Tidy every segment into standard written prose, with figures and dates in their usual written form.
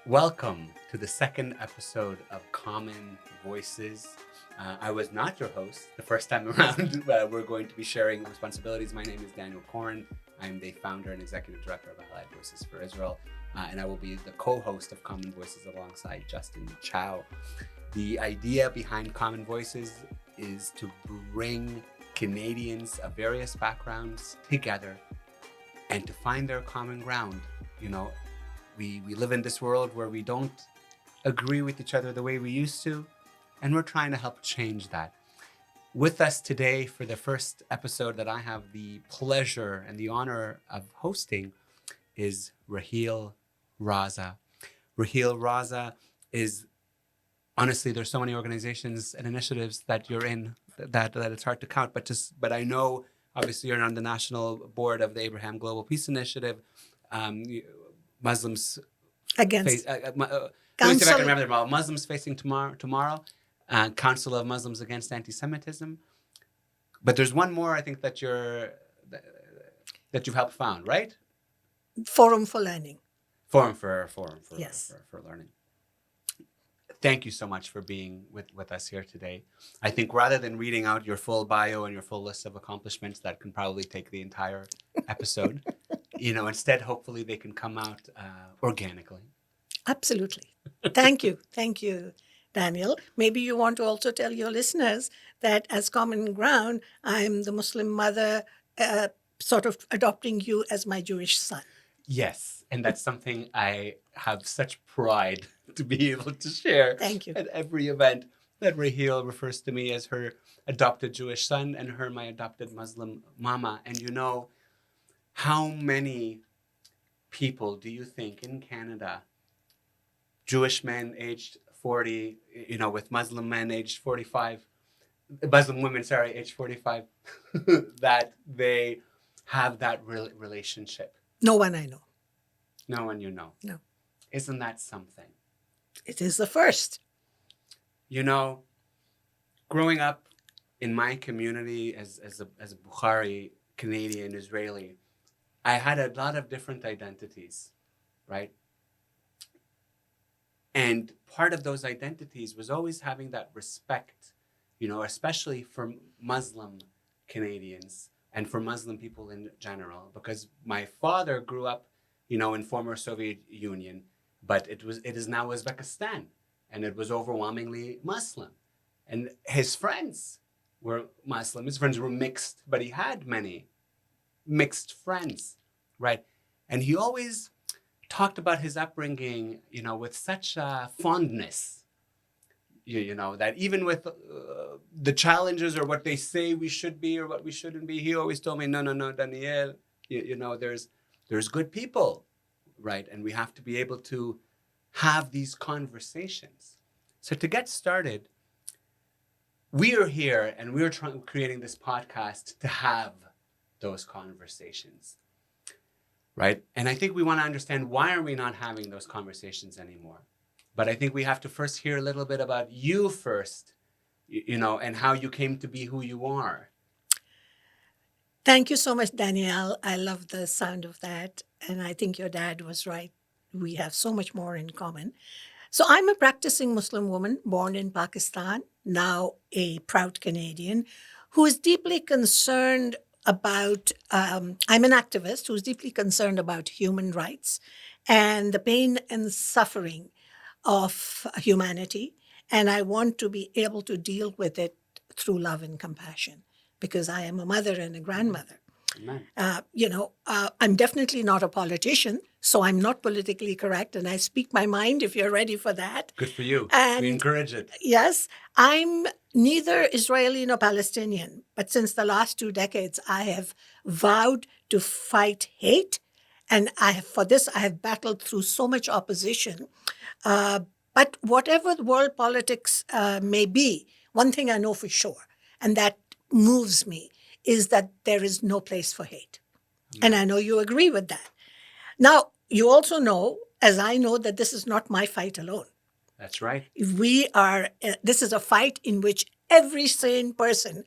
Welcome to the second episode of Common Voices. I was not your host the first time around. We're going to be sharing responsibilities. My name is Daniel Koren. I'm the founder and executive director of Allied Voices for Israel, and I will be the co-host of Common Voices alongside Justin Chow. The idea behind Common Voices is to bring Canadians of various backgrounds together and to find their common ground. We live in this world where we don't agree with each other the way we used to, and we're trying to help change that. With us today for the first episode that I have the pleasure and the honor of hosting is Raheel Raza. Raheel Raza is, honestly, there's so many organizations and initiatives that you're in that it's hard to count, but I know obviously you're on the national board of the Abraham Global Peace Initiative. Muslims against let me see if I can remember them all. Muslims Facing Tomorrow, Council of Muslims Against Antisemitism. But there's one more I think that you've helped found, right? Forum for Learning. Forum for Yes. for Learning. Thank you so much for being with us here today. I think rather than reading out your full bio and your full list of accomplishments that can probably take the entire episode, instead, hopefully they can come out organically. Absolutely. Thank you, Daniel. Maybe you want to also tell your listeners that as common ground, I'm the Muslim mother sort of adopting you as my Jewish son. Yes, and that's something I have such pride to be able to share. Thank you. At every event that Raheel refers to me as her adopted Jewish son and her my adopted Muslim mama. And how many people do you think in Canada, Jewish men aged 40, with Muslim men aged 45, Muslim women, aged 45, that they have that relationship? No one I know. No one you know. No. Isn't that something? It is the first. Growing up in my community as a Bukhari, Canadian, Israeli, I had a lot of different identities, right? And part of those identities was always having that respect, especially for Muslim Canadians and for Muslim people in general, because my father grew up, in former Soviet Union, but it is now Uzbekistan, and it was overwhelmingly Muslim. And his friends were Muslim. His friends were mixed, but he had many mixed friends, right? And he always talked about his upbringing, with such fondness, that even with the challenges or what they say we should be or what we shouldn't be, he always told me, no, Daniel, there's good people, right? And we have to be able to have these conversations. So to get started, we are here and we're creating this podcast to have those conversations, right? And I think we want to understand, why are we not having those conversations anymore? But I think we have to first hear a little bit about you first, and how you came to be who you are. Thank you so much, Danielle. I love the sound of that. And I think your dad was right. We have so much more in common. So I'm a practicing Muslim woman born in Pakistan, now a proud Canadian, who is deeply concerned about, I'm an activist who's deeply concerned about human rights and the pain and suffering of humanity. And I want to be able to deal with it through love and compassion, because I am a mother and a grandmother. I'm definitely not a politician, so I'm not politically correct, and I speak my mind if you're ready for that. Good for you. And we encourage it. Yes, I'm neither Israeli nor Palestinian, but since the last 2 decades, I have vowed to fight hate, and for this I have battled through so much opposition. But whatever the world politics may be, one thing I know for sure, and that moves me, is that there is no place for hate. And I know you agree with that. Now, you also know, as I know, that this is not my fight alone. That's right. This is a fight in which every sane person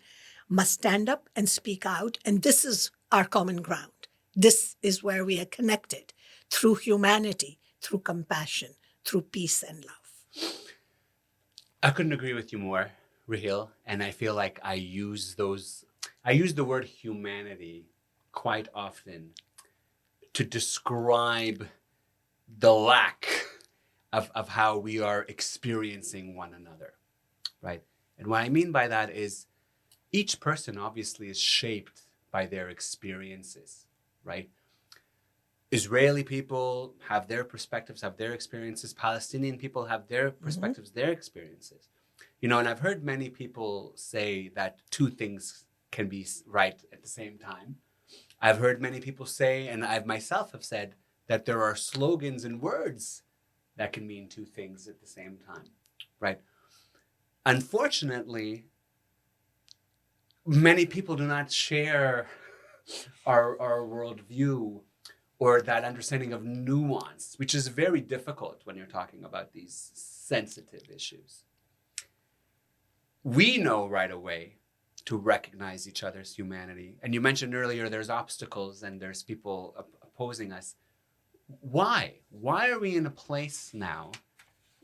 must stand up and speak out. And this is our common ground. This is where we are connected through humanity, through compassion, through peace and love. I couldn't agree with you more, Raheel. And I feel like I use the word humanity quite often to describe the lack of how we are experiencing one another, right? And what I mean by that is each person obviously is shaped by their experiences, right? Israeli people have their perspectives, have their experiences. Palestinian people have their perspectives, their experiences. You know, and I've heard many people say that two things can be right at the same time. I've heard many people say, and I myself have said, that there are slogans and words that can mean two things at the same time, right? Unfortunately, many people do not share our worldview or that understanding of nuance, which is very difficult when you're talking about these sensitive issues. We know right away to recognize each other's humanity. And you mentioned earlier there's obstacles and there's people opposing us. Why? Why are we in a place now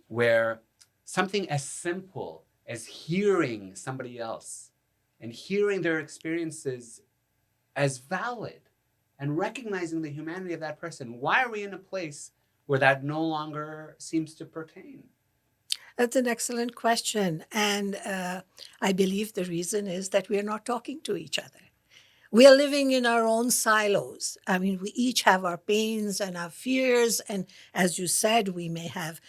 where something as simple as hearing somebody else and hearing their experiences as valid and recognizing the humanity of that person, why are we in a place where that no longer seems to pertain? That's an excellent question. And I believe the reason is that we are not talking to each other. We are living in our own silos. I mean, we each have our pains and our fears. And as you said, we may have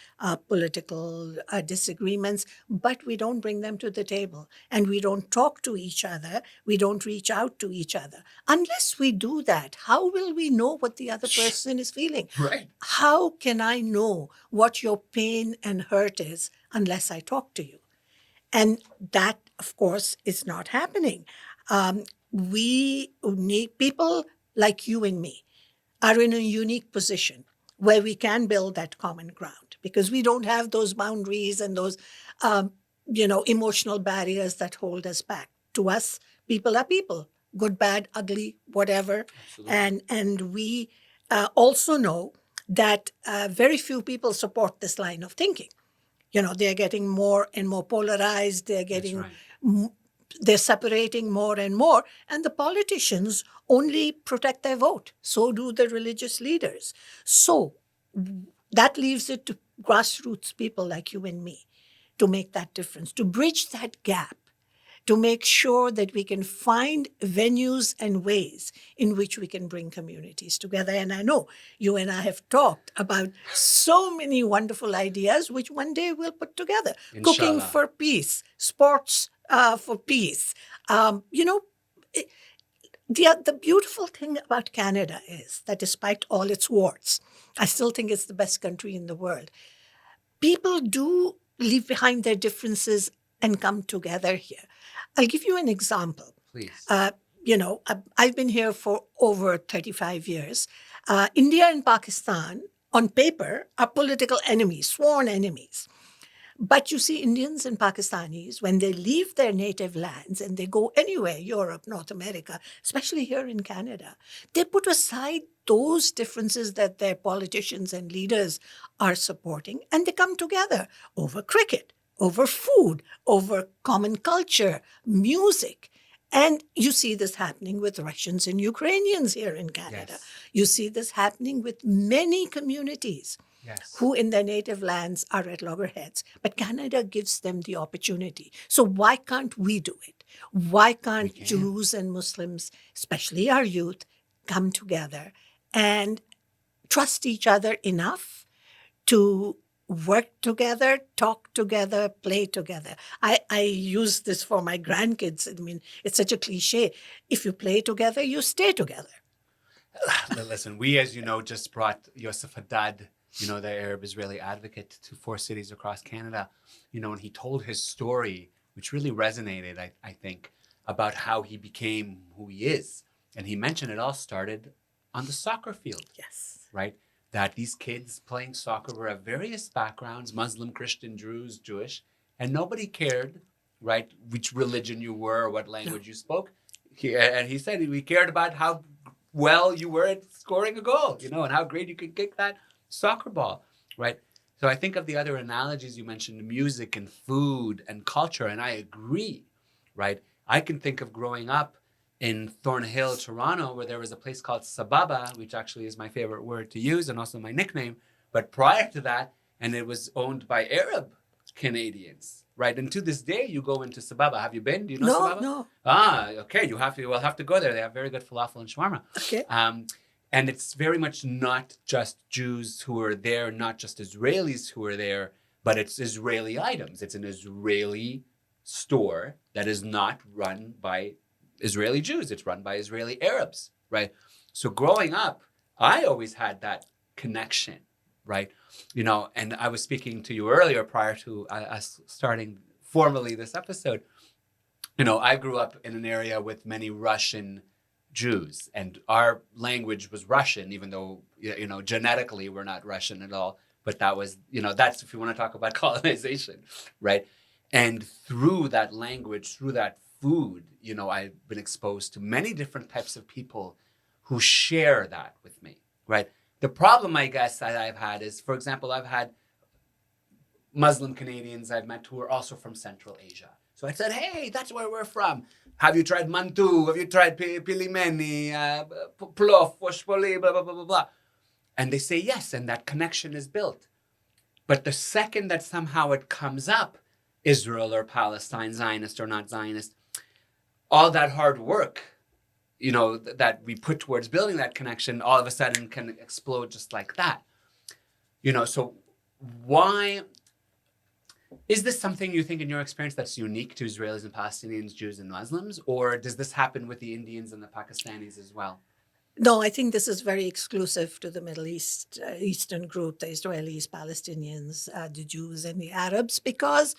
political disagreements, but we don't bring them to the table. And we don't talk to each other. We don't reach out to each other. Unless we do that, how will we know what the other person is feeling? Right. How can I know what your pain and hurt is unless I talk to you? And that, of course, is not happening. We need people like you and me are in a unique position where we can build that common ground because we don't have those boundaries and those, emotional barriers that hold us back. To us, people are people, good, bad, ugly, whatever. Absolutely. And we also know that very few people support this line of thinking. They're getting more and more polarized. They're That's getting, right. they're separating more and more. And the politicians only protect their vote. So do the religious leaders. So that leaves it to grassroots people like you and me to make that difference, to bridge that gap, to make sure that we can find venues and ways in which we can bring communities together. And I know you and I have talked about so many wonderful ideas, which one day we'll put together. Cooking Inshallah. for peace, sports for peace. The beautiful thing about Canada is that despite all its warts, I still think it's the best country in the world. People do leave behind their differences and come together here. I'll give you an example. Please. I've been here for over 35 years. India and Pakistan, on paper, are political enemies, sworn enemies. But you see, Indians and Pakistanis, when they leave their native lands and they go anywhere, Europe, North America, especially here in Canada, they put aside those differences that their politicians and leaders are supporting, and they come together over cricket, over food, over common culture, music. And you see this happening with Russians and Ukrainians here in Canada. Yes. You see this happening with many communities Yes. who in their native lands are at loggerheads. But Canada gives them the opportunity. So why can't we do it? Why can't We can. Jews and Muslims, especially our youth, come together and trust each other enough to work together, talk together, play together? I use this for my grandkids. I mean, it's such a cliche. If you play together, you stay together. Listen, we, as you know, just brought Yosef Haddad, the Arab-Israeli advocate, to 4 cities across Canada, and he told his story, which really resonated, I think, about how he became who he is. And he mentioned it all started on the soccer field. Yes. Right? That these kids playing soccer were of various backgrounds, Muslim, Christian, Druze, Jewish, and nobody cared, right, which religion you were or what language you spoke. And he said we cared about how well you were at scoring a goal, and how great you could kick that soccer ball, right? So I think of the other analogies you mentioned, music and food and culture, and I agree, right? I can think of growing up in Thornhill, Toronto, where there was a place called Sababa, which actually is my favorite word to use and also my nickname. But prior to that, and it was owned by Arab Canadians, right? And to this day, you go into Sababa. Have you been? Do you know No, Sababa? no. Ah, okay. We'll have to go there. They have very good falafel and shawarma. Okay. And it's very much not just Jews who are there, not just Israelis who are there, but it's Israeli items. It's an Israeli store that is not run by Israeli Jews. It's run by Israeli Arabs, right? So growing up, I always had that connection, right? And I was speaking to you earlier prior to us starting formally this episode. I grew up in an area with many Russian Jews, and our language was Russian, even though genetically we're not Russian at all. But that was, that's if you want to talk about colonization, right? And through that language, through that food, I've been exposed to many different types of people who share that with me, right? The problem, I guess, that I've had is, for example, I've had Muslim Canadians I've met who are also from Central Asia. So I said, hey, that's where we're from. Have you tried mantu? Have you tried pilimeni, plof, oshpoli, blah, blah, blah, blah, blah. And they say yes, and that connection is built. But the second that somehow it comes up, Israel or Palestine, Zionist or not Zionist, all that hard work, that we put towards building that connection, all of a sudden can explode just like that. So why... Is this something you think in your experience that's unique to Israelis and Palestinians, Jews and Muslims? Or does this happen with the Indians and the Pakistanis as well? No, I think this is very exclusive to the Middle East, Eastern group, the Israelis, Palestinians, the Jews and the Arabs, because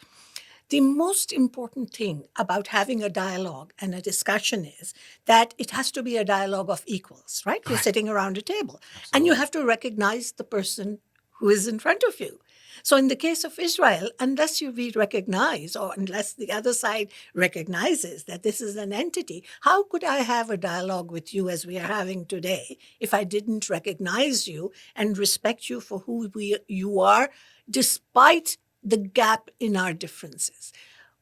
the most important thing about having a dialogue and a discussion is that it has to be a dialogue of equals, right? We're sitting around a table. Absolutely. And you have to recognize the person who is in front of you. So in the case of Israel, unless we recognize, or unless the other side recognizes that this is an entity, how could I have a dialogue with you as we are having today if I didn't recognize you and respect you for who you are, despite the gap in our differences?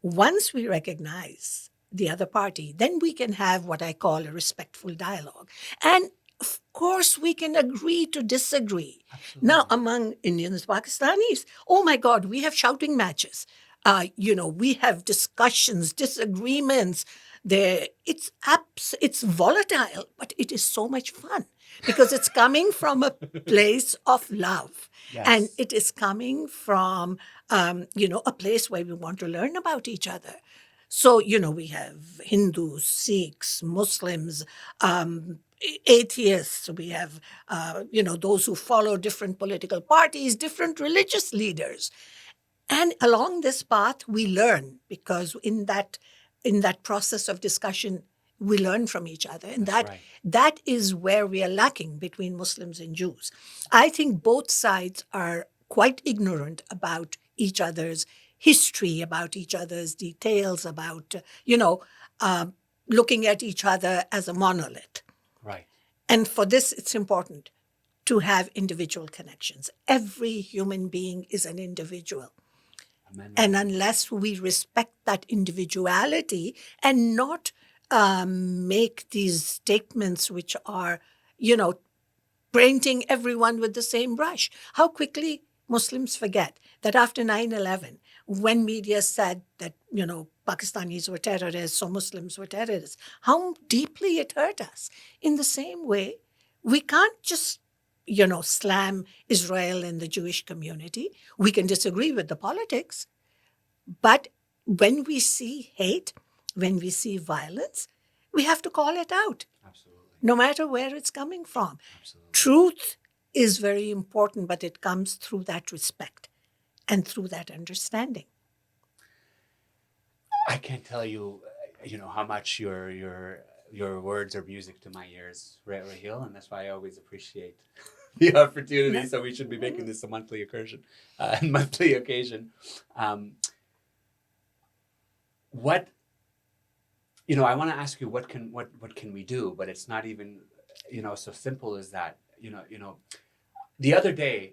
Once we recognize the other party, then we can have what I call a respectful dialogue. And of course, we can agree to disagree. Absolutely. Now, among Indians, Pakistanis, oh my God, we have shouting matches. We have discussions, disagreements. It's volatile, but it is so much fun because it's coming from a place of love. Yes. And it is coming from, a place where we want to learn about each other. So, we have Hindus, Sikhs, Muslims, atheists. We have, those who follow different political parties, different religious leaders. And along this path, we learn, because in that process of discussion, we learn from each other. And that is where we are lacking between Muslims and Jews. I think both sides are quite ignorant about each other's history, about each other's details, about, looking at each other as a monolith. Right. And for this, it's important to have individual connections. Every human being is an individual. Amen. And unless we respect that individuality and not make these statements which are, painting everyone with the same brush. How quickly Muslims forget that after 9/11, when media said that, Pakistanis were terrorists or Muslims were terrorists, how deeply it hurt us. In the same way, we can't just, slam Israel and the Jewish community. We can disagree with the politics. But when we see hate, when we see violence, we have to call it out. Absolutely. No matter where it's coming from. Absolutely. Truth is very important, but it comes through that respect and through that understanding. I can't tell you, how much your words are music to my ears, Raheel, and that's why I always appreciate the opportunity. So we should be making this a monthly occasion. What, I want to ask you, what can we do? But it's not even, so simple as that. The other day,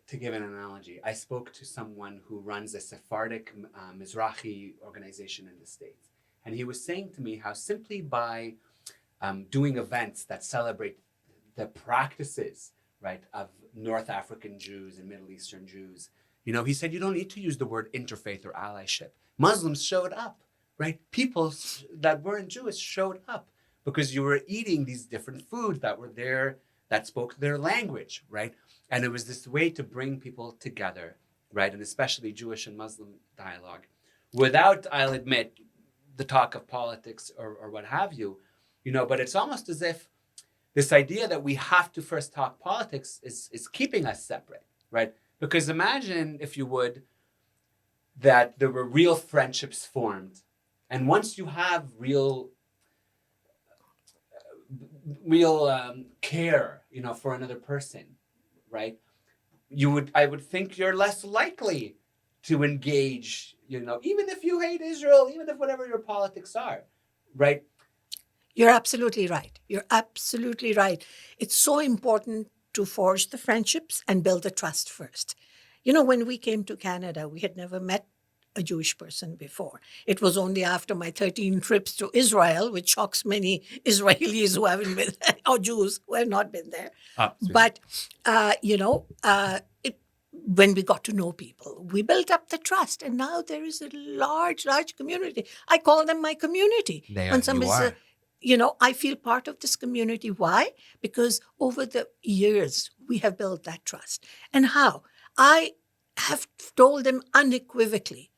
to give an analogy, I spoke to someone who runs a Sephardic Mizrahi organization in the States. And he was saying to me how simply by doing events that celebrate the practices, right, of North African Jews and Middle Eastern Jews, he said you don't need to use the word interfaith or allyship. Muslims showed up, right? People that weren't Jewish showed up because you were eating these different foods that were there, that spoke their language, right? And it was this way to bring people together, right? And especially Jewish and Muslim dialogue, without, I'll admit, the talk of politics or what have you, but it's almost as if this idea that we have to first talk politics is keeping us separate, right? Because imagine, if you would, that there were real friendships formed. And once you have real care, for another person, right? I would think you're less likely to engage, even if you hate Israel, even if whatever your politics are, right? You're absolutely right. You're absolutely right. It's so important to forge the friendships and build the trust first. When we came to Canada, we had never met a Jewish person before. It was only after my 13 trips to Israel, which shocks many Israelis who haven't been there, or Jews who have not been there. But, when we got to know people, we built up the trust. And now there is a large, large community. I call them my community. I feel part of this community. Why? Because over the years, we have built that trust. And how? I have told them unequivocally,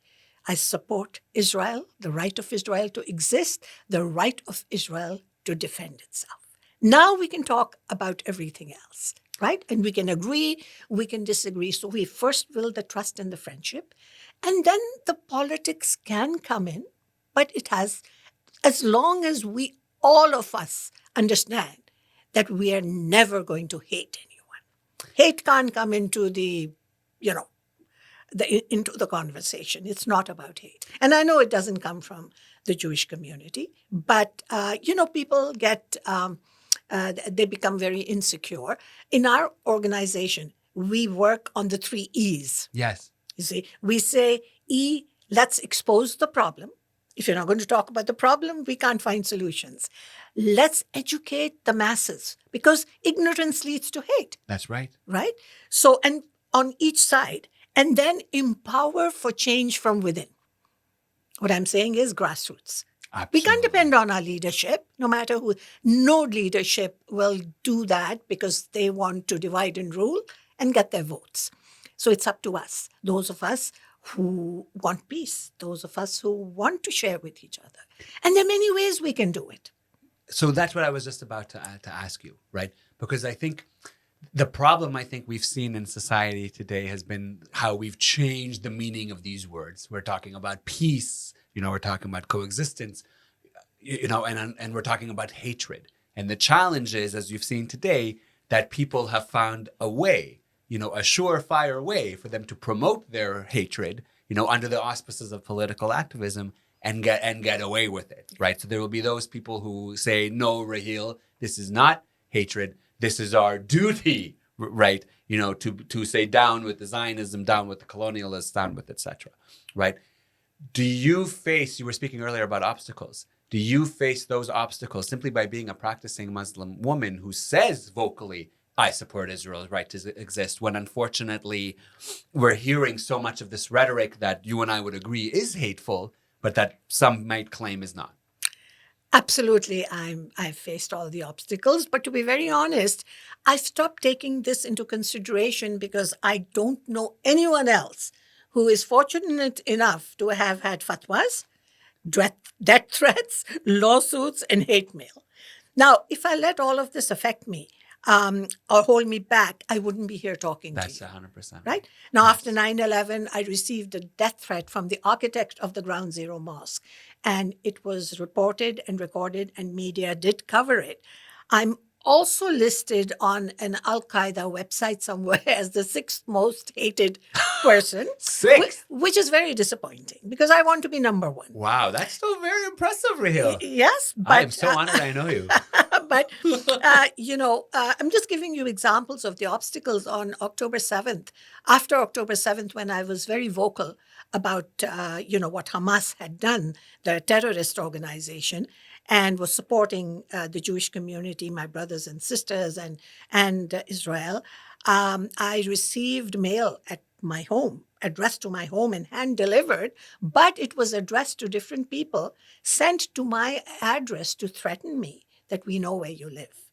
I support Israel, the right of Israel to exist, the right of Israel to defend itself. Now we can talk about everything else, right? And we can agree, we can disagree. So we first build the trust and the friendship, and then the politics can come in, but it has, as long as all of us understand that we are never going to hate anyone. Hate can't come into into the conversation. It's not about hate. And I know it doesn't come from the Jewish community, but, people get, they become very insecure. In our organization, we work on the 3 E's. Yes. You see, we say, let's expose the problem. If you're not going to talk about the problem, we can't find solutions. Let's educate the masses, because ignorance leads to hate. That's right. Right? So, and on each side, and then empower for change from within. What I'm saying is grassroots. Absolutely. We can't depend on our leadership, no matter who. No leadership will do that because they want to divide and rule and get their votes. So it's up to us, those of us who want peace, those of us who want to share with each other. And there are many ways we can do it. So that's what I was just about to ask you, right? Because I think the problem we've seen in society today has been how we've changed the meaning of these words. We're talking about peace, we're talking about coexistence, and we're talking about hatred. And the challenge is, as you've seen today, that people have found a way, a surefire way for them to promote their hatred, under the auspices of political activism and get away with it, right? So there will be those people who say, no, Raheel, this is not hatred. This is our duty, right? To say down with the Zionism, down with the colonialists, down with etc. Right? You were speaking earlier about obstacles. Do you face those obstacles simply by being a practicing Muslim woman who says vocally, I support Israel's right to exist, when unfortunately we're hearing so much of this rhetoric that you and I would agree is hateful, but that some might claim is not? Absolutely. I've faced all the obstacles, but to be very honest, I've stopped taking this into consideration because I don't know anyone else who is fortunate enough to have had fatwas, death threats, lawsuits, and hate mail. Now, if I let all of this affect me or hold me back, I wouldn't be here talking to you. That's 100%. Right? Now, after 9/11, I received a death threat from the architect of the Ground Zero Mosque, and it was reported and recorded, and media did cover it. I'm also listed on an Al-Qaeda website somewhere as the 6th most hated person. 6th? Which is very disappointing because I want to be number 1. Wow, that's still very impressive, Raheel. Yes, but I am so honored I know you. But, I'm just giving you examples of the obstacles on October 7th. After October 7th, when I was very vocal about, what Hamas had done, the terrorist organization, and was supporting the Jewish community, my brothers and sisters, and Israel, I received mail at my home, addressed to my home and hand delivered, but it was addressed to different people, sent to my address to threaten me that we know where you live.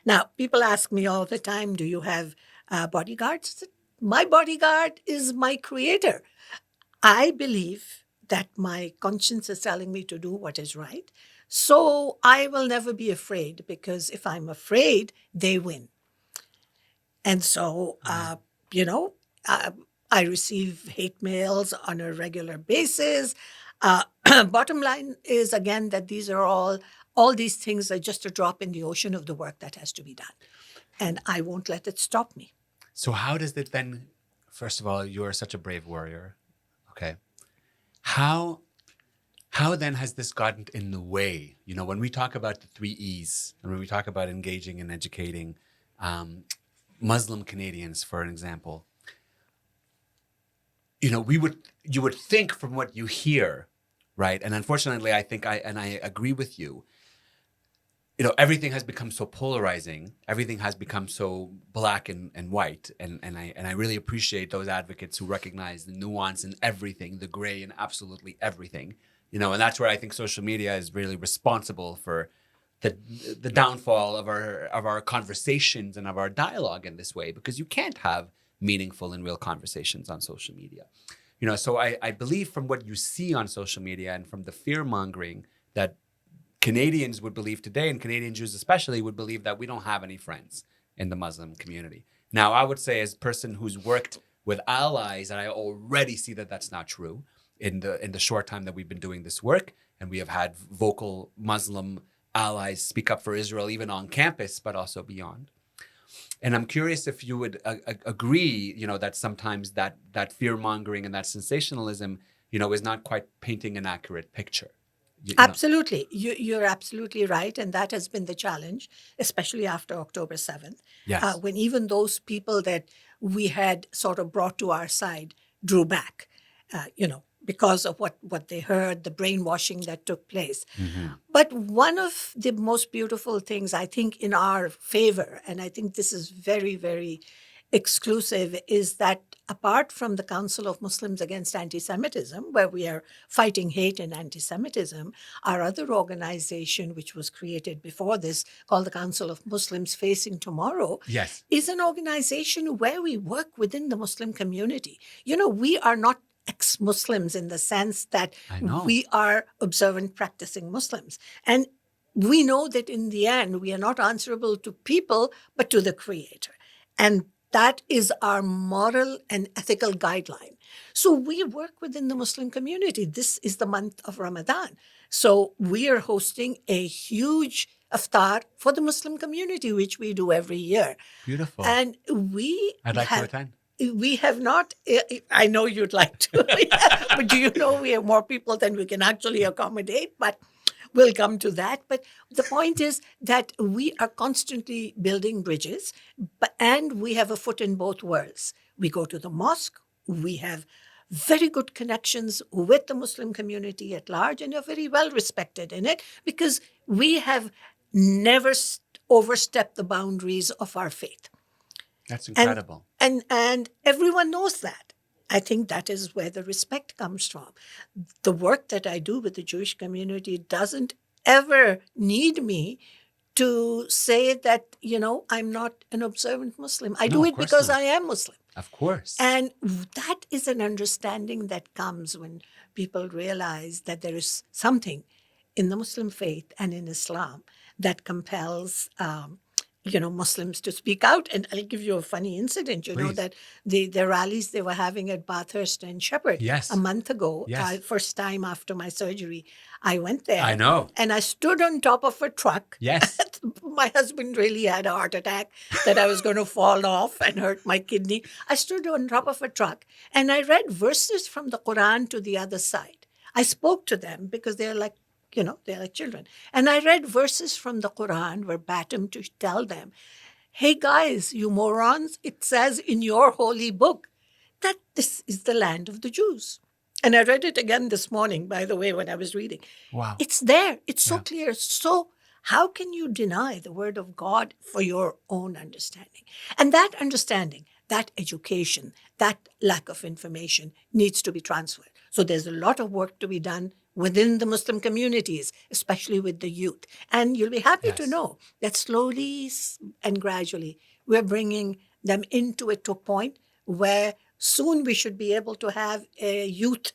Now, people ask me all the time, do you have bodyguards? My bodyguard is my creator. I believe that my conscience is telling me to do what is right. So I will never be afraid, because if I'm afraid, they win. And so, I receive hate mails on a regular basis. Bottom line is, again, that these are all these things are just a drop in the ocean of the work that has to be done. And I won't let it stop me. So how does it then, first of all, you are such a brave warrior. Okay. How then has this gotten in the way? When we talk about the 3 E's, and when we talk about engaging and educating Muslim Canadians, for an example, you would think from what you hear, right? And unfortunately, I think I agree with you. Everything has become so polarizing. Everything has become so black and white. And I really appreciate those advocates who recognize the nuance in everything, the gray in absolutely everything. And that's where I think social media is really responsible for the downfall of our conversations and of our dialogue in this way, because you can't have meaningful and real conversations on social media. So I believe from what you see on social media and from the fear mongering that Canadians would believe today, and Canadian Jews especially would believe, that we don't have any friends in the Muslim community. Now, I would say, as a person who's worked with allies, and I already see that that's not true in the short time that we've been doing this work, and we have had vocal Muslim allies speak up for Israel, even on campus, but also beyond. And I'm curious if you would agree, that sometimes that fear mongering and that sensationalism, is not quite painting an accurate picture. Absolutely. You're absolutely right. And that has been the challenge, especially after October 7th, Yes. when even those people that we had sort of brought to our side drew back, because of what they heard, the brainwashing that took place. Mm-hmm. But one of the most beautiful things, I think, in our favor, and I think this is very, very exclusive, is that apart from the Council of Muslims Against Antisemitism, where we are fighting hate and antisemitism, our other organization, which was created before this, called the Council of Muslims Facing Tomorrow, Yes. is an organization where we work within the Muslim community. We are not ex-Muslims in the sense that I know. we are observant, practicing Muslims. And we know that in the end, we are not answerable to people, but to the Creator. And that is our moral and ethical guideline. So we work within the Muslim community. This is the month of Ramadan. So we are hosting a huge iftar for the Muslim community, which we do every year. Beautiful. And I'd like to attend. We have not, I know you'd like to, but do you know we have more people than we can actually accommodate, but we'll come to that. But the point is that we are constantly building bridges, and we have a foot in both worlds. We go to the mosque, we have very good connections with the Muslim community at large, and are very well respected in it, because we have never overstepped the boundaries of our faith. That's incredible. And everyone knows that. I think that is where the respect comes from. The work that I do with the Jewish community doesn't ever need me to say that, I'm not an observant Muslim. I do it because I am Muslim. Of course. And that is an understanding that comes when people realize that there is something in the Muslim faith and in Islam that compels Muslims to speak out. And I'll give you a funny incident. You know that the rallies they were having at Bathurst and Shepherd a month ago, first time after my surgery, I went there. I know. And I stood on top of a truck. Yes. My husband really had a heart attack that I was going to fall off and hurt my kidney. I stood on top of a truck and I read verses from the Quran to the other side. I spoke to them because they're like, they're like children. And I read verses from the Quran verbatim to tell them, hey guys, you morons, it says in your holy book that this is the land of the Jews. And I read it again this morning, by the way, when I was reading. Wow. It's there. It's so Yeah. clear. So how can you deny the word of God for your own understanding? And that understanding, that education, that lack of information needs to be transferred. So there's a lot of work to be done within the Muslim communities, especially with the youth. And you'll be happy to Yes. know that slowly and gradually we're bringing them into it to a point where soon we should be able to have a youth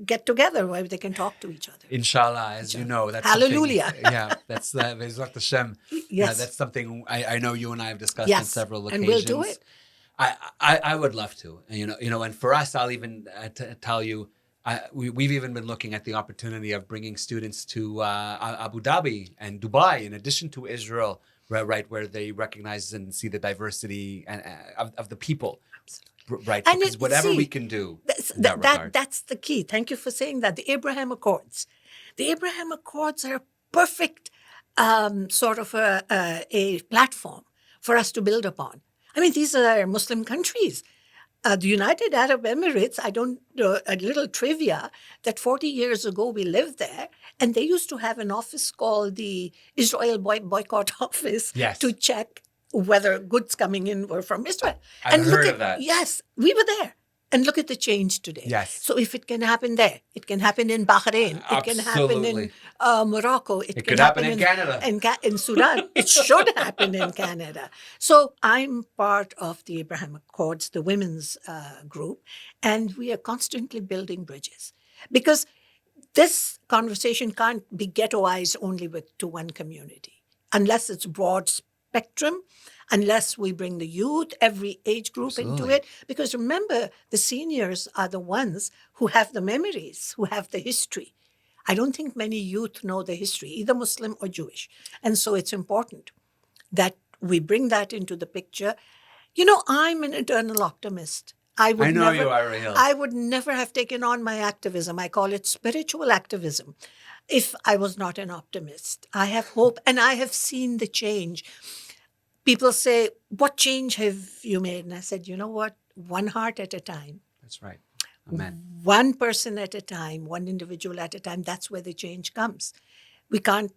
get together where they can talk to each other. Inshallah, as you know, that's Hallelujah. something. Yeah, that's Bezrat Hashem. Yes. That's something I know you and I have discussed on Yes. several And occasions. we'll do it. I would love to. And, and for us, I'll even tell you, we've even been looking at the opportunity of bringing students to Abu Dhabi and Dubai, in addition to Israel, right, where they recognize and see the diversity of the people. Right, And because whatever we can do in that regard. That's the key. Thank you for saying that. The Abraham Accords. The Abraham Accords are a perfect sort of a platform for us to build upon. I mean, these are Muslim countries. The United Arab Emirates, a little trivia, that 40 years ago we lived there, and they used to have an office called the Israel Boycott Office Yes. to check whether goods coming in were from Israel. I've heard look of that. Yes, we were there. And look at the change today. Yes. So if it can happen there, it can happen in Bahrain, it can happen in Morocco, it could happen in Canada. In Sudan, it should happen in Canada. So I'm part of the Abraham Accords, the women's group, and we are constantly building bridges. Because this conversation can't be ghettoized only to one community, unless it's broad spectrum, unless we bring the youth, every age group into it. Because remember, the seniors are the ones who have the memories, who have the history. I don't think many youth know the history, either Muslim or Jewish. And so it's important that we bring that into the picture. I'm an eternal optimist. I know you are, Raheel. I would never have taken on my activism. I call it spiritual activism if I was not an optimist. I have hope, and I have seen the change. People say, what change have you made? And I said, you know what? One heart at a time. That's right. Amen. One person at a time, one individual at a time. That's where the change comes. We can't,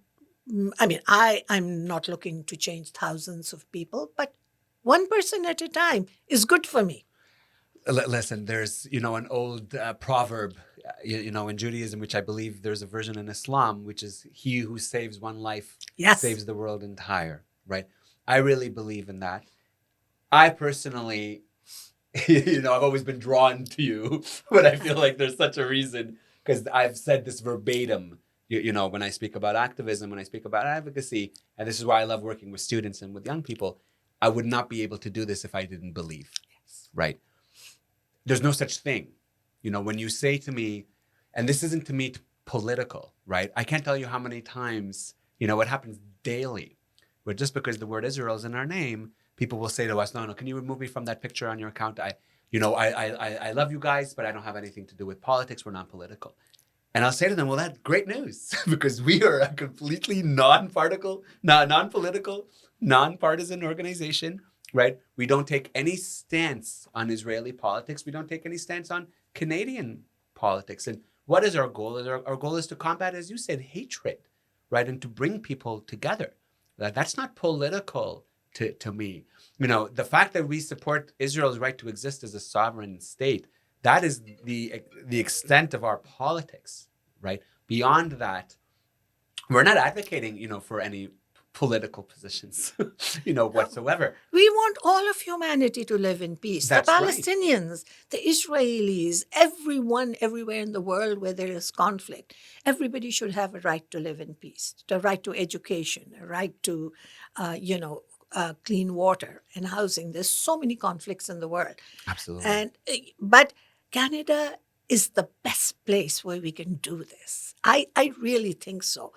I'm not looking to change thousands of people, but one person at a time is good for me. Listen, there's, an old proverb, in Judaism, which I believe there's a version in Islam, which is he who saves one life saves the world entire, right? I really believe in that. I personally, I've always been drawn to you, but I feel like there's such a reason, because I've said this verbatim, when I speak about activism, when I speak about advocacy, and this is why I love working with students and with young people. I would not be able to do this if I didn't believe, right? There's no such thing. When you say to me, and this isn't to me political, right? I can't tell you how many times, it happens daily, where just because the word Israel is in our name, people will say to us, no, can you remove me from that picture on your account? I love you guys, but I don't have anything to do with politics. We're non-political. And I'll say to them, well, that's great news, because we are a completely non-political, non-partisan organization, right? We don't take any stance on Israeli politics. We don't take any stance on Canadian politics. And what is our goal? Our goal is to combat, as you said, hatred, right? And to bring people together. That's not political to me. The fact that we support Israel's right to exist as a sovereign state, that is the extent of our politics, right? Beyond that, we're not advocating, for any political positions, whatsoever. We want all of humanity to live in peace. That's the right. Palestinians, the Israelis, everyone, everywhere in the world where there is conflict, everybody should have a right to live in peace, the right to education, a right to, clean water and housing. There's so many conflicts in the world. Absolutely. But Canada is the best place where we can do this. I really think so.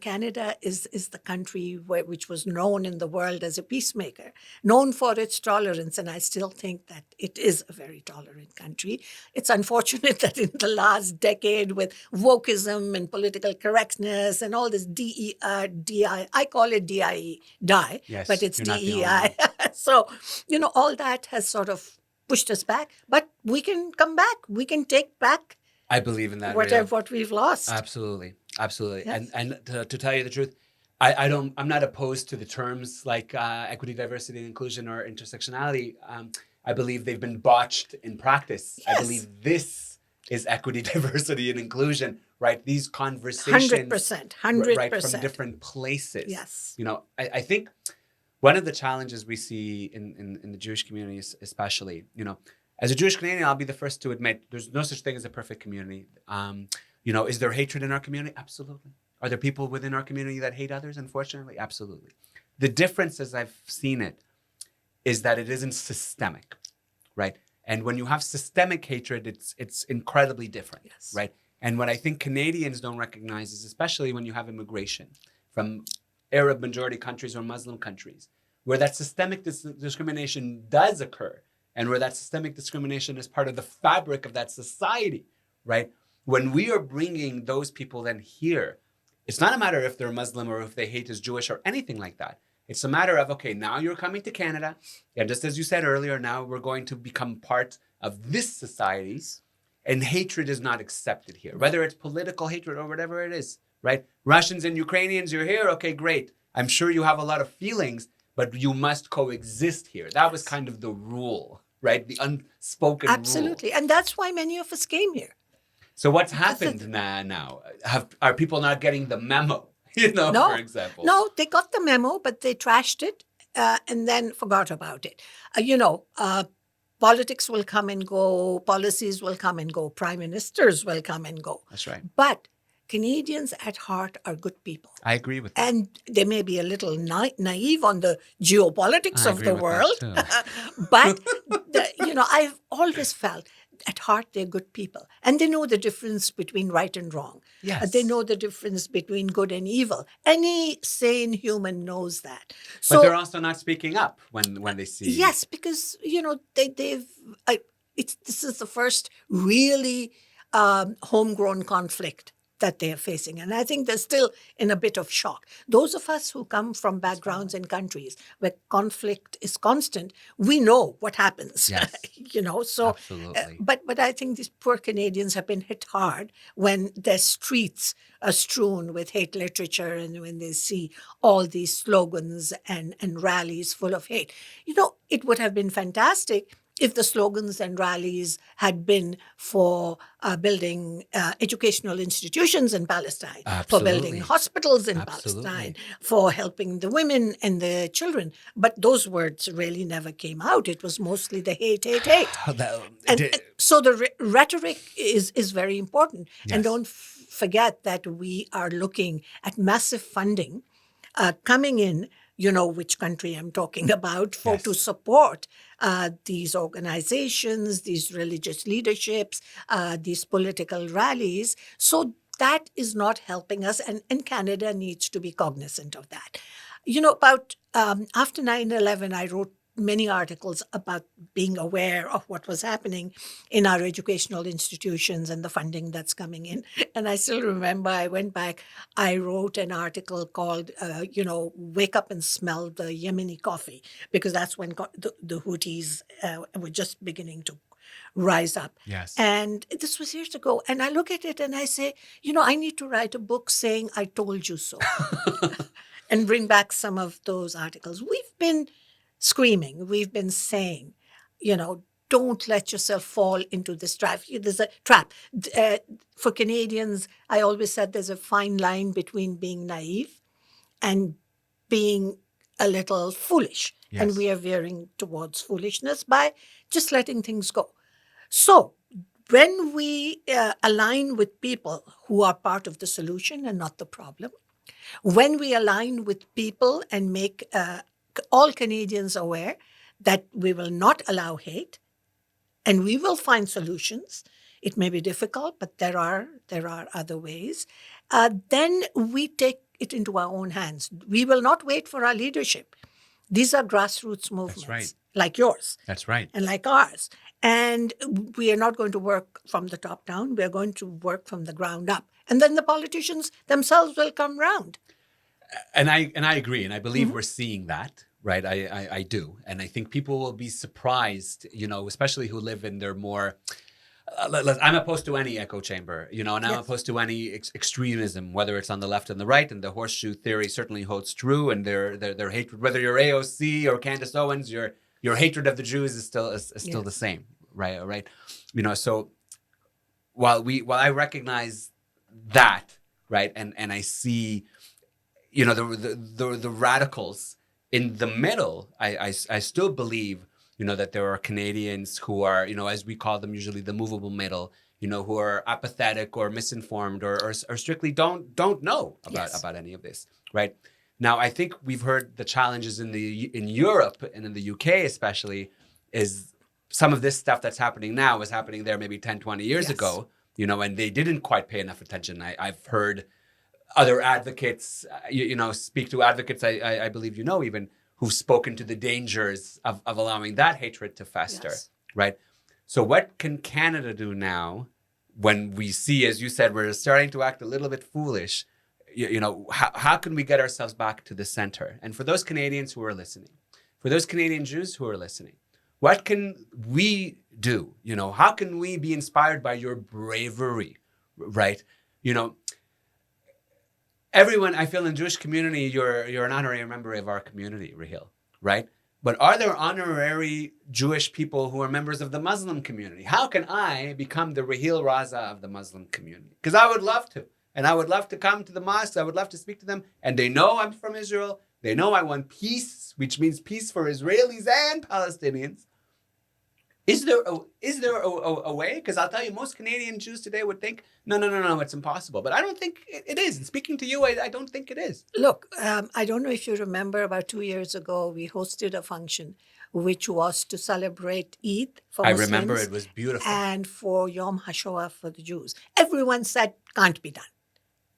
Canada is the country which was known in the world as a peacemaker, known for its tolerance, and I still think that it is a very tolerant country. It's unfortunate that in the last decade, with wokeism and political correctness and all this DI, I call it DIE, die, Yes, but it's you're not the only DEI. So, all that has sort of pushed us back, but we can come back. We can take back I believe in that. what we've lost. Absolutely, absolutely. Yes. And to tell you the truth, I'm not opposed to the terms like equity, diversity, and inclusion or intersectionality. I believe they've been botched in practice. Yes. I believe this is equity, diversity, and inclusion. Right, these conversations, 100%, right, from different places. Yes. I think one of the challenges we see in the Jewish communities, especially, as a Jewish Canadian, I'll be the first to admit there's no such thing as a perfect community. Is there hatred in our community? Absolutely. Are there people within our community that hate others? Unfortunately, absolutely. The difference, as I've seen it, is that it isn't systemic, right? And when you have systemic hatred, it's incredibly different, Yes. right? And what I think Canadians don't recognize is, especially when you have immigration from Arab majority countries or Muslim countries, where that systemic discrimination does occur, and where that systemic discrimination is part of the fabric of that society, right? When we are bringing those people then here, it's not a matter if they're Muslim or if they hate as Jewish or anything like that. It's a matter of, okay, now you're coming to Canada, and just as you said earlier, now we're going to become part of this society, and hatred is not accepted here, whether it's political hatred or whatever it is, right? Russians and Ukrainians, you're here, okay, great. I'm sure you have a lot of feelings, but you must coexist here. That was kind of the rule, right? The unspoken Absolutely. rule. And that's why many of us came here. So what's happened now? Are people not getting the memo, No. for example? No, they got the memo, but they trashed it and then forgot about it. Politics will come and go, policies will come and go, prime ministers will come and go. That's right. But Canadians at heart are good people. I agree with that. And they may be a little naive on the geopolitics I of agree the with world. that But, I've always felt at heart they're good people. And they know the difference between right and wrong. Yes. They know the difference between good and evil. Any sane human knows that. But they're also not speaking up when they see. Yes, because, this is the first really homegrown conflict that they are facing. And I think they're still in a bit of shock. Those of us who come from backgrounds and countries where conflict is constant, we know what happens. Yes. So, Absolutely. but I think these poor Canadians have been hit hard when their streets are strewn with hate literature and when they see all these slogans and rallies full of hate. It would have been fantastic if the slogans and rallies had been for building educational institutions in Palestine, for building hospitals in Palestine, for helping the women and the children. But those words really never came out. It was mostly the hate, hate, hate. And so the rhetoric is very important. Yes. And don't forget that we are looking at massive funding coming in, which country I'm talking about, to support these organizations, these religious leaderships, these political rallies. So that is not helping us, and Canada needs to be cognizant of that. About after 9/11, I wrote many articles about being aware of what was happening in our educational institutions and the funding that's coming in. And I still remember I went back, I wrote an article called, Wake Up and Smell the Yemeni Coffee, because that's when the Houthis were just beginning to rise up. Yes. And this was years ago. And I look at it and I say, I need to write a book saying, I told you so, and bring back some of those articles. We've been screaming, we've been saying, don't let yourself fall into this trap. There's a trap. For Canadians, I always said there's a fine line between being naive and being a little foolish. Yes. And we are veering towards foolishness by just letting things go. So when we align with people who are part of the solution and not the problem, when we align with people and make all Canadians aware that we will not allow hate and we will find solutions, It may be difficult, but there are other ways. Then we take it into our own hands. We will not wait for our leadership. These are grassroots movements, right. like yours That's right. and like ours. And we are not going to work from the top down. We are going to work from the ground up. And then the politicians themselves will come round. And I agree, and I believe we're seeing that, right? I do, and I think people will be surprised, especially who live in their more. I'm opposed to any echo chamber, and I'm Yes. opposed to any extremism, whether it's on the left and the right. And the horseshoe theory certainly holds true. And their hatred, whether you're AOC or Candace Owens, your hatred of the Jews is still Yes. the same, right? Right? So while I recognize that, right, and I see, the radicals in the middle, I still believe, that there are Canadians who are, as we call them usually, the movable middle, who are apathetic or misinformed or strictly don't know Yes. about any of this, right? Now, I think we've heard the challenges in Europe and in the UK especially is some of this stuff that's happening now was happening there maybe 10, 20 years Yes. ago, and they didn't quite pay enough attention. I've heard other advocates, speak to advocates I believe even who've spoken to the dangers of allowing that hatred to fester, Yes. right? So what can Canada do now when we see, as you said, we're starting to act a little bit foolish? How can we get ourselves back to the center? And for those Canadians who are listening, for those Canadian Jews who are listening, what can we do? How can we be inspired by your bravery, right? Everyone, I feel in Jewish community, you're an honorary member of our community, Raheel, right? But are there honorary Jewish people who are members of the Muslim community? How can I become the Raheel Raza of the Muslim community? Because I would love to. And I would love to come to the mosques. I would love to speak to them. And they know I'm from Israel. They know I want peace, which means peace for Israelis and Palestinians. Is there a way? Because I'll tell you, most Canadian Jews today would think, no, it's impossible. But I don't think it is. And speaking to you, I don't think it is. Look, I don't know if you remember, about 2 years ago, we hosted a function which was to celebrate Eid for I Muslims. remember it was beautiful. And for Yom HaShoah for the Jews. Everyone said, can't be done.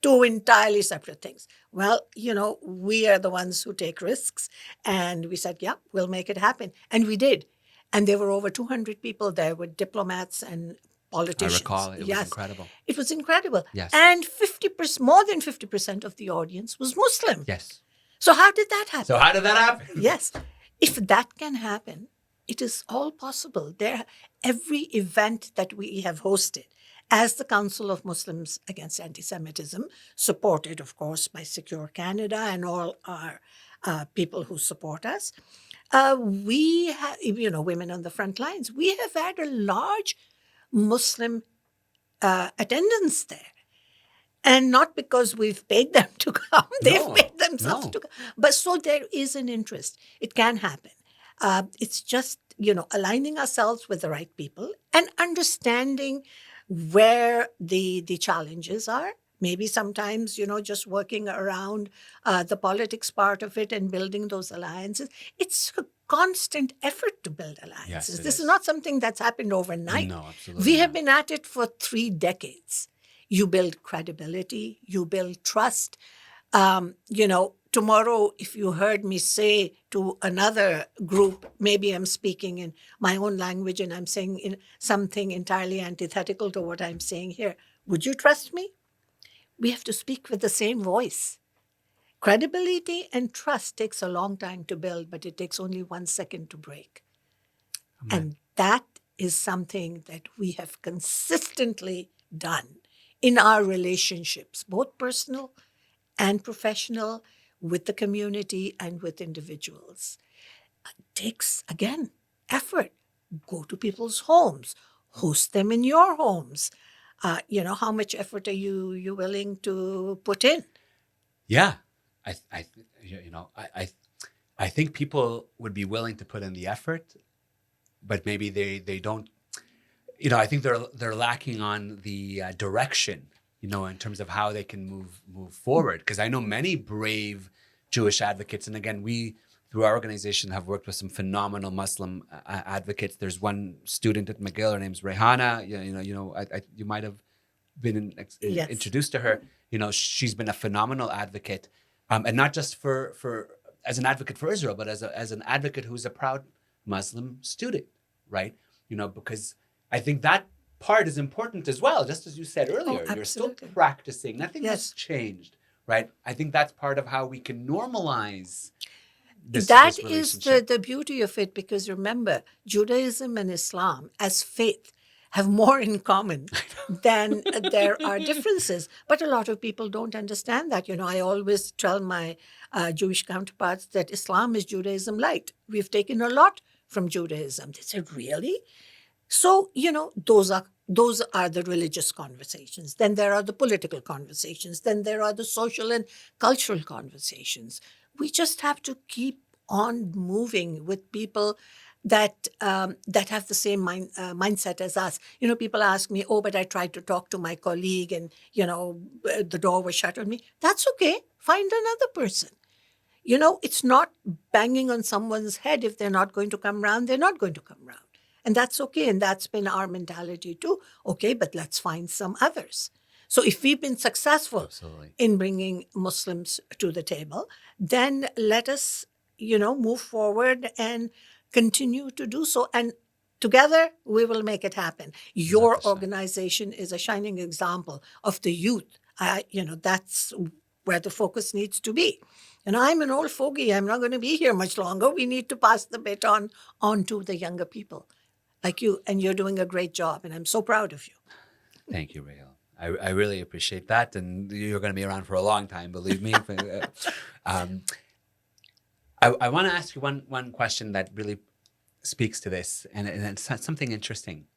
Two entirely separate things. Well, we are the ones who take risks. And we said, yeah, we'll make it happen. And we did. And there were over 200 people there with diplomats and politicians. I recall it. It was incredible. It was incredible. Yes. And more than 50% of the audience was Muslim. Yes. So how did that happen? Yes. If that can happen, it is all possible. Every event that we have hosted as the Council of Muslims Against Antisemitism, supported, of course, by Secure Canada and all our people who support us, we have, Women on the Front Lines, we have had a large Muslim attendance there. And not because we've paid them to come. They've paid themselves to come. But so there is an interest. It can happen. It's just, aligning ourselves with the right people and understanding where the challenges are. Maybe sometimes, just working around the politics part of it and building those alliances. It's a constant effort to build alliances. Yes, This is not something that's happened overnight. No, absolutely. We have been at it for 3 decades. You build credibility, you build trust. Tomorrow, if you heard me say to another group, maybe I'm speaking in my own language and I'm saying something entirely antithetical to what I'm saying here, would you trust me? We have to speak with the same voice. Credibility and trust takes a long time to build, but it takes only 1 second to break. Amen. And that is something that we have consistently done in our relationships, both personal and professional, with the community and with individuals. It takes, again, effort. Go to people's homes, host them in your homes. How much effort are you willing to put in? Yeah, I think people would be willing to put in the effort, but maybe they don't. I think they're lacking on the direction, in terms of how they can move forward. Because I know many brave Jewish advocates, and again, we through our organization, have worked with some phenomenal Muslim advocates. There's one student at McGill. Her name's Rehana. You might have been Yes. introduced to her. She's been a phenomenal advocate, and not just for as an advocate for Israel, but as an advocate who's a proud Muslim student, right? Because I think that part is important as well. Just as you said earlier, you're still absolutely. practicing. Nothing has Yes. changed, right? I think that's part of how we can normalize this That is relationship. the beauty of it, because remember, Judaism and Islam as faith have more in common than there are differences. But a lot of people don't understand that. I always tell my Jewish counterparts that Islam is Judaism light. We've taken a lot from Judaism. They said, really? So, those are the religious conversations. Then there are the political conversations. Then there are the social and cultural conversations. We just have to keep on moving with people that have the same mindset as us. People ask me, "Oh, but I tried to talk to my colleague, and the door was shut on me." That's okay. Find another person. It's not banging on someone's head. If they're not going to come round, they're not going to come round. And that's okay. And that's been our mentality too. Okay, but let's find some others. So if we've been successful Absolutely. in bringing Muslims to the table, then let us, move forward and continue to do so. And together we will make it happen. Your Exactly. organization is a shining example of the youth. That's where the focus needs to be. And I'm an old fogey. I'm not going to be here much longer. We need to pass the baton on to the younger people like you. And you're doing a great job. And I'm so proud of you. Thank you, Raheel. I really appreciate that. And you're going to be around for a long time, believe me. I want to ask you one question that really speaks to this. And it's something interesting.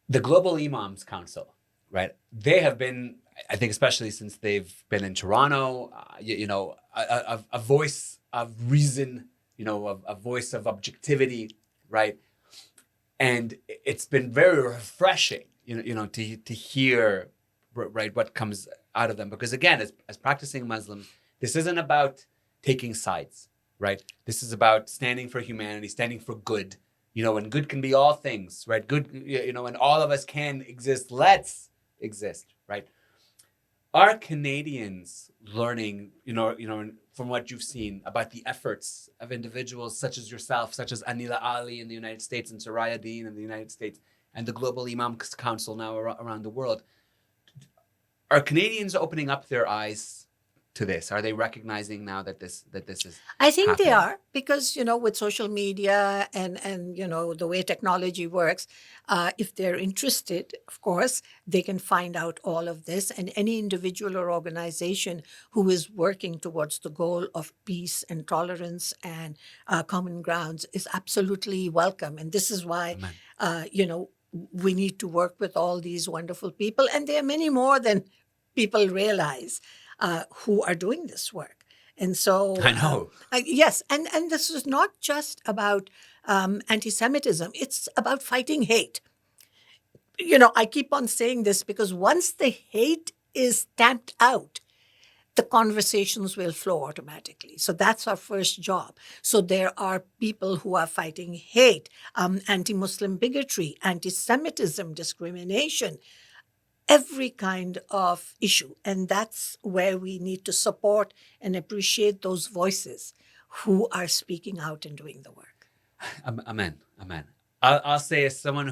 The Global Imams Council, right? They have been, I think, especially since they've been in Toronto, a voice of reason, a voice of objectivity, right? And it's been very refreshing, to hear, right, what comes out of them. Because again, as practicing Muslims, this isn't about taking sides, right? This is about standing for humanity, standing for good, and good can be all things, right? Good, and all of us can exist. Let's exist, right? Are Canadians learning, from what you've seen about the efforts of individuals such as yourself, such as Anila Ali in the United States and Soraya Dean in the United States, and the Global Imam Council now around the world? Are Canadians opening up their eyes to this? Are they recognizing now that this is I think they happening? are, because with social media and the way technology works, if they're interested, of course, they can find out all of this. And any individual or organization who is working towards the goal of peace and tolerance and common grounds is absolutely welcome. And this is why, Amen. we need to work with all these wonderful people, and there are many more than people realize who are doing this work. And so, I know. yes, and this is not just about anti-Semitism; it's about fighting hate. I keep on saying this because once the hate is stamped out, the conversations will flow automatically. So that's our first job. So there are people who are fighting hate, anti-Muslim bigotry, anti-Semitism, discrimination, every kind of issue. And that's where we need to support and appreciate those voices who are speaking out and doing the work. Amen. Amen. I'll say, as someone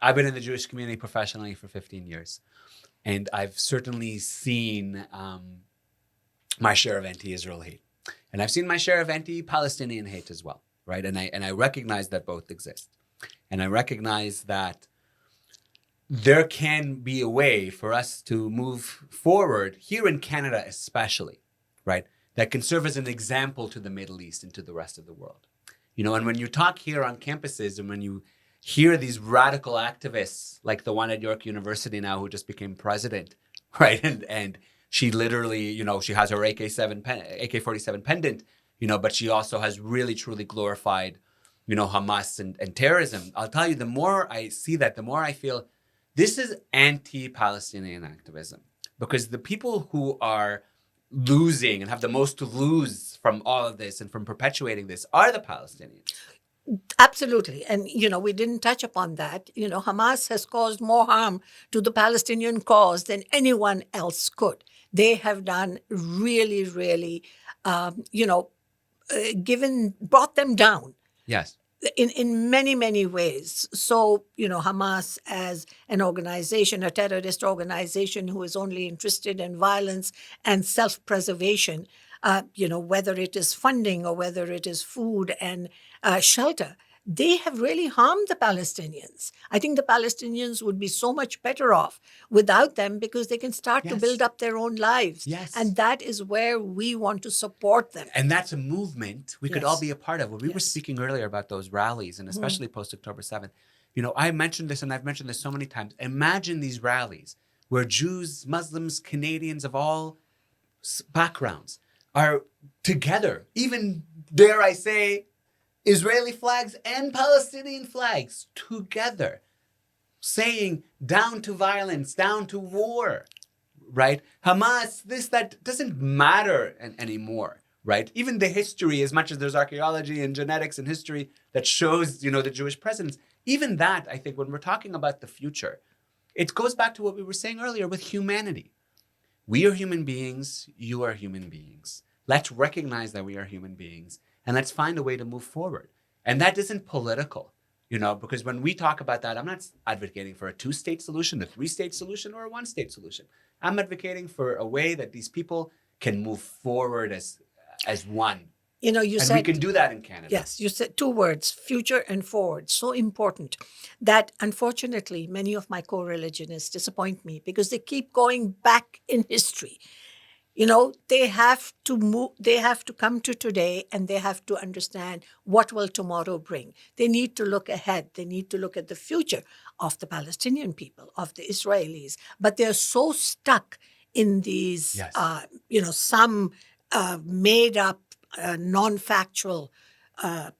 I've been in the Jewish community professionally for 15 years, and I've certainly seen my share of anti-Israel hate, and I've seen my share of anti-Palestinian hate as well, right? And I recognize that both exist, and I recognize that there can be a way for us to move forward here in Canada, especially, right? That can serve as an example to the Middle East and to the rest of the world. And when you talk here on campuses, and when you hear these radical activists like the one at York University now who just became president, right? And she literally, she has her AK-47 pendant, but she also has really truly glorified, Hamas and terrorism. I'll tell you, the more I see that, the more I feel this is anti-Palestinian activism, because the people who are losing and have the most to lose from all of this and from perpetuating this are the Palestinians. Absolutely. And, we didn't touch upon that. Hamas has caused more harm to the Palestinian cause than anyone else could. They have done really, really, brought them down Yes. in many, many ways. So, Hamas as an organization, a terrorist organization who is only interested in violence and self-preservation, whether it is funding or whether it is food and shelter, they have really harmed the Palestinians. I think the Palestinians would be so much better off without them because they can start to Yes. build up their own lives. Yes. And that is where we want to support them. And that's a movement we could Yes. all be a part of. When we were Yes. speaking earlier about those rallies, and especially post October 7th, I mentioned this and I've mentioned this so many times. Imagine these rallies where Jews, Muslims, Canadians of all backgrounds are together, even, dare I say, Israeli flags and Palestinian flags together, saying down to violence, down to war, right? Hamas, this, that doesn't matter anymore, right? Even the history, as much as there's archaeology and genetics and history that shows, the Jewish presence, even that, I think, when we're talking about the future, it goes back to what we were saying earlier with humanity. We are human beings. You are human beings. Let's recognize that we are human beings and let's find a way to move forward. And that isn't political, because when we talk about that, I'm not advocating for a 2-state solution, a 3-state solution, or a 1-state solution. I'm advocating for a way that these people can move forward as one. You And said we can do that in Canada. Yes, you said 2 words, future and forward. So important that unfortunately many of my co-religionists disappoint me because they keep going back in history. They have to move, they have to come to today and they have to understand what will tomorrow bring. They need to look ahead. They need to look at the future of the Palestinian people, of the Israelis. But they're so stuck in these, Yes. some made up, non-factual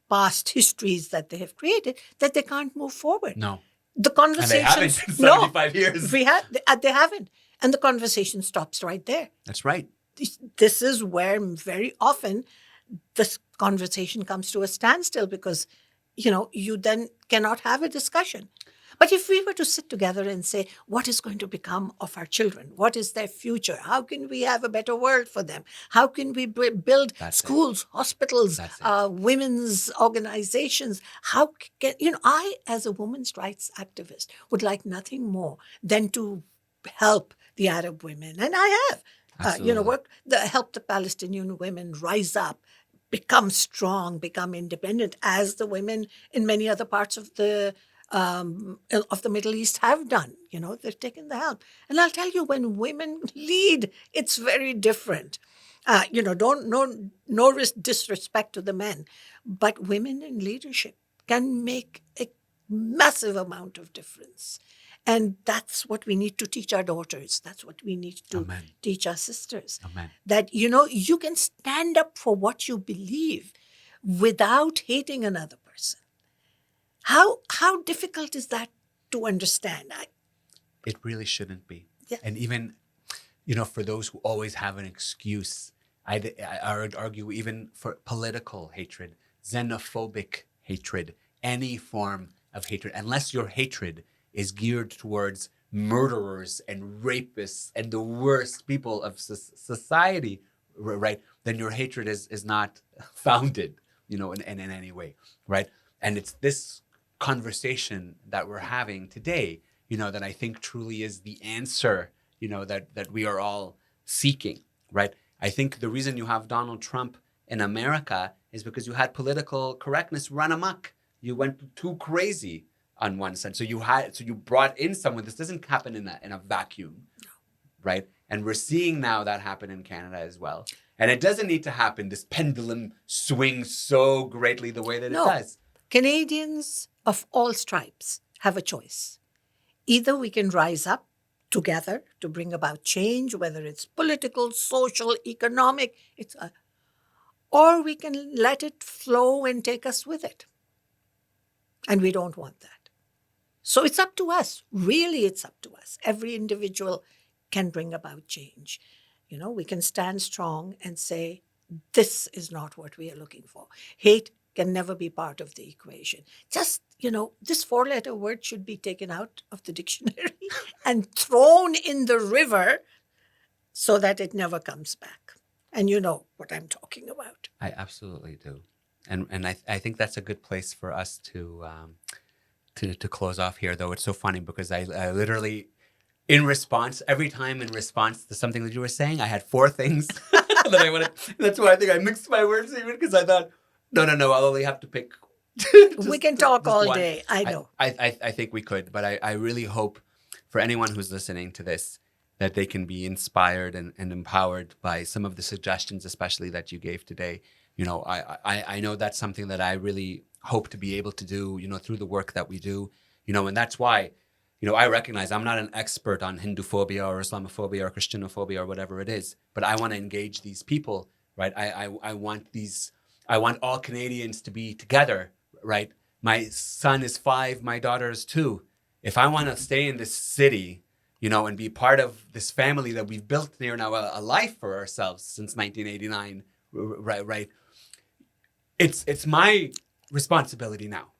past histories that they have created that they can't move forward. No. The And they conversations, haven't in 75 years. they haven't. And the conversation stops right there. That's right. This is where very often this conversation comes to a standstill because, you then cannot have a discussion. But if we were to sit together and say, what is going to become of our children? What is their future? How can we have a better world for them? How can we build schools, hospitals, women's organizations? How can, I, as a women's rights activist, would like nothing more than to help the Arab women. And I have, help the Palestinian women rise up, become strong, become independent, as the women in many other parts of the Middle East have done. They've taken the help. And I'll tell you, when women lead, it's very different. No disrespect to the men, but women in leadership can make a massive amount of difference. And that's what we need to teach our daughters. That's what we need to teach our sisters. Amen. That, you can stand up for what you believe without hating another person. How difficult is that to understand? It really shouldn't be. Yeah. And even, for those who always have an excuse, I would argue even for political hatred, xenophobic hatred, any form of hatred, unless your hatred is geared towards murderers and rapists and the worst people of society, right? Then your hatred is not founded, in any way, right? And it's this conversation that we're having today, that I think truly is the answer, that we are all seeking, right? I think the reason you have Donald Trump in America is because you had political correctness run amok. You went too crazy on one side. So you brought in someone. This doesn't happen in a vacuum, right? And we're seeing now that happen in Canada as well. And it doesn't need to happen. This pendulum swings so greatly the way that it does. Canadians of all stripes have a choice. Either we can rise up together to bring about change, whether it's political, social, economic, or we can let it flow and take us with it. And we don't want that. So it's up to us. Really, it's up to us. Every individual can bring about change. We can stand strong and say, this is not what we are looking for. Hate can never be part of the equation. Just, this four-letter word should be taken out of the dictionary and thrown in the river so that it never comes back. And you know what I'm talking about. I absolutely do. And I think that's a good place for us to close off here, though. It's so funny because I literally, every time in response to something that you were saying, I had four things that I wanted. That's why I think I mixed my words even, because I thought, no, I'll only have to pick. We can talk all one. day. I know. I think we could, but I really hope for anyone who's listening to this that they can be inspired and empowered by some of the suggestions, especially that you gave today. I know that's something that I really hope to be able to do, through the work that we do, and that's why, I recognize I'm not an expert on Hinduphobia or Islamophobia or Christianophobia or whatever it is, but I want to engage these people, right? I want all Canadians to be together, right? My son is 5, my daughter is 2. If I want to stay in this city, and be part of this family that we've built here now, a life for ourselves since 1989, right? It's my responsibility now,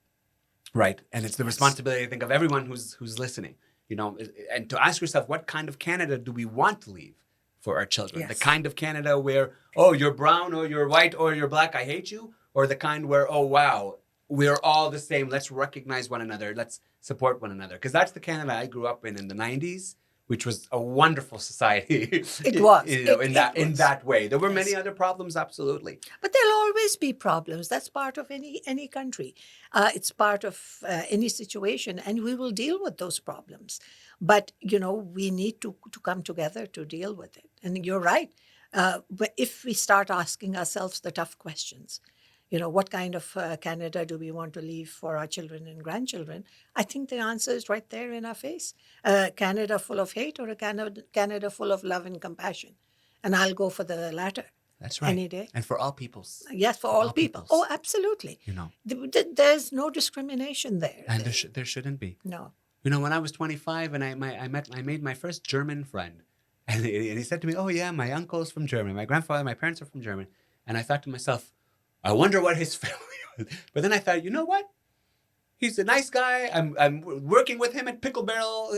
right? And it's the responsibility, I think, of everyone who's listening, and to ask yourself, what kind of Canada do we want to leave for our children? Yes. The kind of Canada where, oh, you're brown or you're white or you're black, I hate you? Or the kind where, oh, wow, we're all the same. Let's recognize one another. Let's support one another. Because that's the Canada I grew up in the 90s, which was a wonderful society. It was. In that way. There were Yes. many other problems, absolutely. But there'll always be problems. That's part of any country. It's part of any situation, and we will deal with those problems. But we need to come together to deal with it. And you're right. But if we start asking ourselves the tough questions, what kind of Canada do we want to leave for our children and grandchildren? I think the answer is right there in our face. Canada full of hate, or a Canada full of love and compassion? And I'll go for the latter. That's right. Any day. And for all peoples. Yes, for all people. peoples. Oh, absolutely. There's no discrimination there. And there shouldn't be. No. When I was 25 and I made my first German friend, and he said to me, "Oh yeah, my uncle's from Germany, my grandfather, my parents are from Germany," and I thought to myself, I wonder what his family was. But then I thought, you know what? He's a nice guy. I'm working with him at Pickle Barrel.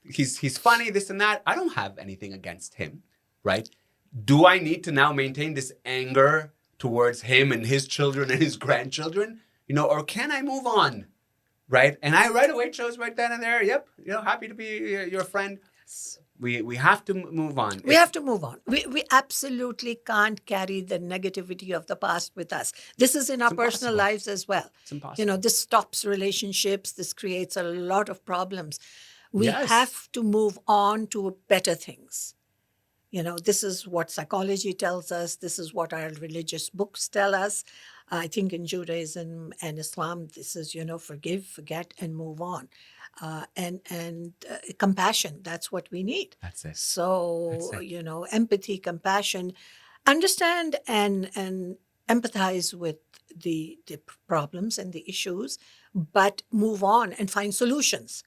He's funny, this and that. I don't have anything against him, right? Do I need to now maintain this anger towards him and his children and his grandchildren? Or can I move on, right? And I right away chose right then and there. Yep, happy to be your friend. We have to move on. We have to move on. We absolutely can't carry the negativity of the past with us. This is in our personal lives as well. It's impossible. This stops relationships. This creates a lot of problems. We Yes. have to move on to better things. This is what psychology tells us. This is what our religious books tell us. I think in Judaism and Islam, this is, forgive, forget, and move on. And compassion, that's what we need. That's it. So, That's it. Empathy, compassion, understand and empathize with the problems and the issues, but move on and find solutions.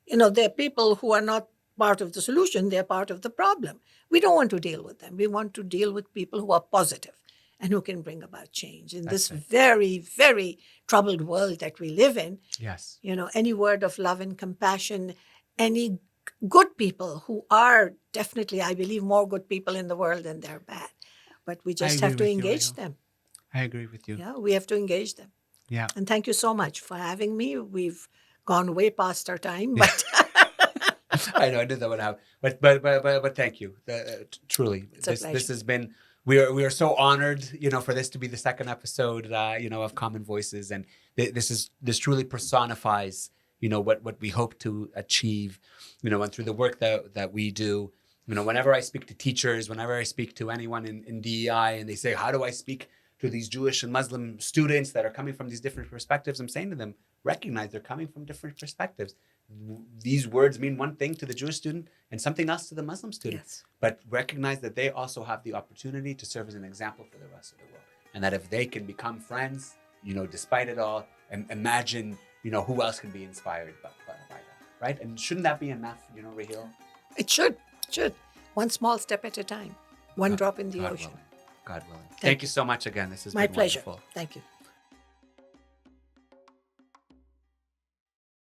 There are people who are not part of the solution, they're part of the problem. We don't want to deal with them. We want to deal with people who are positive and who can bring about change in this very, very troubled world that we live in. Yes. Any word of love and compassion, any good people who are definitely, I believe, more good people in the world than they're bad. But we just have to engage them. I agree with you. Yeah, we have to engage them. Yeah. And thank you so much for having me. We've gone way past our time, but I know I did that one out, but thank you. Truly, It's a pleasure. this has been. We are so honored, for this to be the second episode, of Common Voices, and this truly personifies, what we hope to achieve, and through the work that we do. Whenever I speak to teachers, whenever I speak to anyone in DEI, and they say, how do I speak to these Jewish and Muslim students that are coming from these different perspectives? I'm saying to them, recognize they're coming from different perspectives. These words mean one thing to the Jewish student and something else to the Muslim student. Yes. But recognize that they also have the opportunity to serve as an example for the rest of the world. And that if they can become friends, despite it all, and imagine, who else can be inspired by that, right? And shouldn't that be enough, Raheel? it should. Should. One small step at a time. One drop in the God ocean. willing. God willing. Thank Thank you so much again. This has My been pleasure. wonderful. Thank you.